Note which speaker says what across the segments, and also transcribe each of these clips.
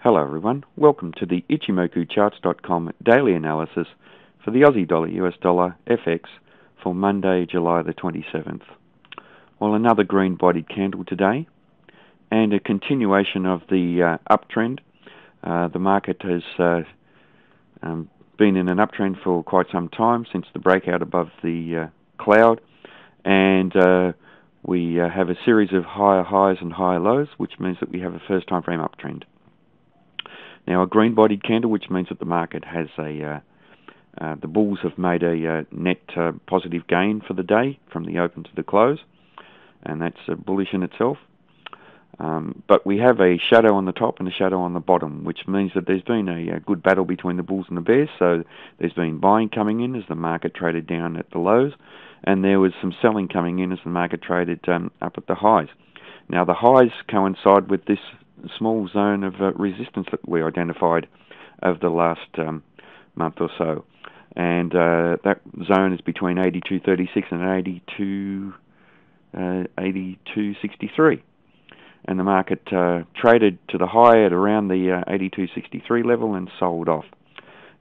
Speaker 1: Hello everyone, welcome to the IchimokuCharts.com daily analysis for the Aussie dollar US dollar FX for Monday, July the 27th. Well, another green-bodied candle today and a continuation of the uptrend. The market has been in an uptrend for quite some time since the breakout above the cloud, and we have a series of higher highs and higher lows, which means that we have a first time frame uptrend. Now, a green-bodied candle, which means that the market has the bulls have made a net positive gain for the day from the open to the close, and that's bullish in itself. But we have a shadow on the top and a shadow on the bottom, which means that there's been a good battle between the bulls and the bears. So there's been buying coming in as the market traded down at the lows, and there was some selling coming in as the market traded up at the highs. Now, the highs coincide with this small zone of resistance that we identified over the last month or so, and that zone is between 82.36 and 82.63, and the market traded to the high at around the 82.63 level and sold off.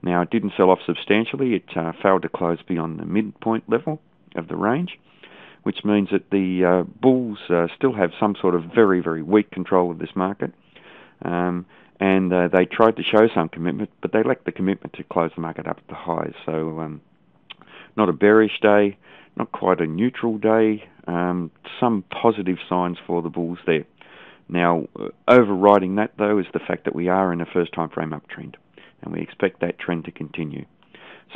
Speaker 1: Now, it didn't sell off substantially. It failed to close beyond the midpoint level of the range, which means that the bulls still have some sort of very, very weak control of this market. And they tried to show some commitment, but they lacked the commitment to close the market up at the highs. So not a bearish day, not quite a neutral day, some positive signs for the bulls there. Now, overriding that, though, is the fact that we are in a first time frame uptrend, and we expect that trend to continue.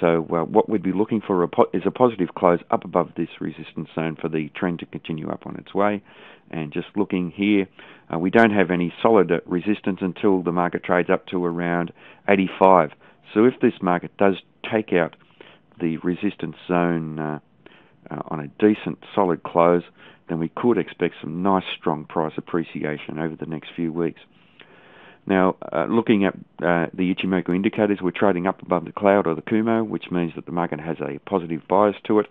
Speaker 1: So what we'd be looking for is a positive close up above this resistance zone for the trend to continue up on its way. And just looking here, we don't have any solid resistance until the market trades up to around 85. So if this market does take out the resistance zone on a decent solid close, then we could expect some nice strong price appreciation over the next few weeks. Now, looking at the Ichimoku indicators, we're trading up above the cloud or the Kumo, which means that the market has a positive bias to it.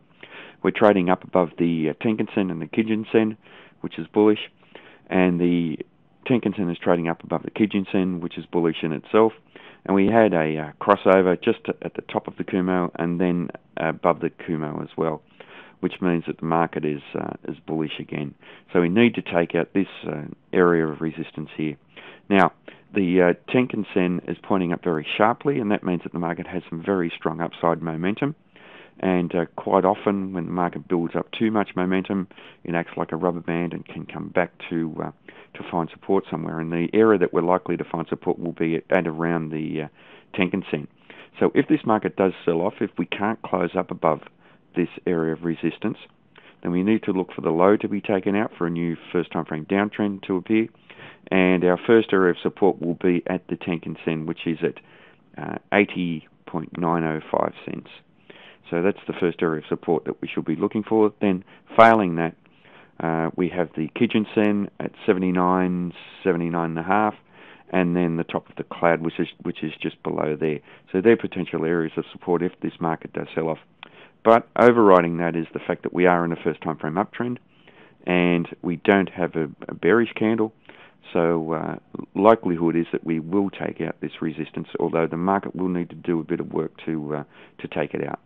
Speaker 1: We're trading up above the Tenkan-sen and the Kijun-sen, which is bullish, and the Tenkan-sen is trading up above the Kijun-sen, which is bullish in itself. And we had a crossover just at the top of the Kumo and then above the Kumo as well, which means that the market is bullish again. So we need to take out this area of resistance here. Now, the Tenkan-sen is pointing up very sharply, and that means that the market has some very strong upside momentum. And quite often, when the market builds up too much momentum, it acts like a rubber band and can come back to find support somewhere. And the area that we're likely to find support will be at around the Tenkan-sen. So if this market does sell off, if we can't close up above this area of resistance, then we need to look for the low to be taken out for a new first time frame downtrend to appear. And our first area of support will be at the Tenkan-sen, which is at 80.905 cents. So that's the first area of support that we should be looking for. Then, failing that, we have the Kijun-sen at 79.5, and then the top of the cloud, which is just below there. So they're potential areas of support if this market does sell off. But overriding that is the fact that we are in a first time frame uptrend, and we don't have a bearish candle. So likelihood is that we will take out this resistance, although the market will need to do a bit of work to take it out.